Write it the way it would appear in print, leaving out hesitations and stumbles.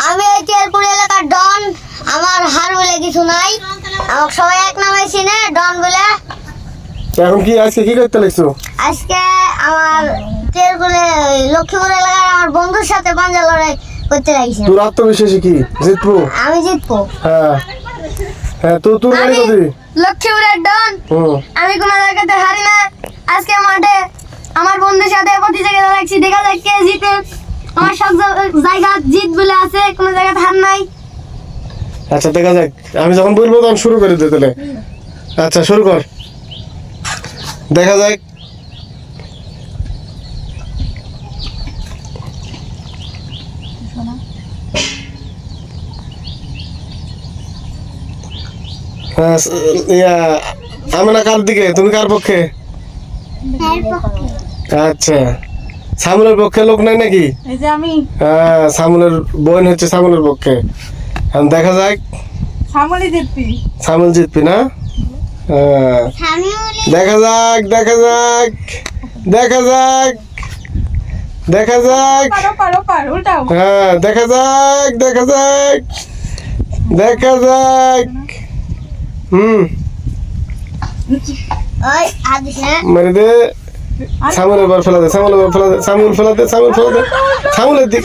আমি এই তেলপুর এলাকার ডন। আমার হার বলে কিছু নাই, আমাকে সবাই এক নামে চিনে ডন বলে। এখন কি আজকে কি করতে লাগছো? আজকে আমার তেলপুরে লক্ষ্মীপুর এলাকার আমার বন্ধুর সাথে পাঞ্জা লড়াই করতে লাগছে। তোর আত্মবিশ্বাসী কি জিতবো? আমি জিতবো। হ্যাঁ হ্যাঁ, তোর বাড়ি কোথায়? লক্ষ্মীপুরের ডন, আমি কোনো জায়গাতে হারি না। আজকে মাঠে আমার বন্ধুর সাথে প্রতিযোগিতা লাগছি, দেখা যাক কে জিতে। আমার সব জায়গা জিত বলে আছে, কোনো জায়গাতে হার নাই। আচ্ছা দেখা যাক, আমি যখন বলবো তখন শুরু করে দে তাহলে। আচ্ছা শুরু কর, দেখা যাক। হ্যাঁ আমি না কার দিকে, তুমি কার পক্ষে? আচ্ছা, সামুলের পক্ষে লোক নাই নাকি? এই যে আমি। হ্যাঁ, সামুলের বোন হচ্ছে সামুলের পক্ষে। এখন দেখা যাক। সামুলই জিতবি। সামুল জিতবি না? হ্যাঁ, দেখা যাক দেখা যাক দেখা যাক দেখা যাক। পারো উল্টাও। হ্যাঁ, দেখা যাক দেখা যাক দেখা যাক। ওই আদিস না মেরে দে। সামুল এবার ফেলা দে, সামুল এবার ফেলা দে, সামুল ফেলা দে, সামুল ফেলা দে, সামুলের দিক।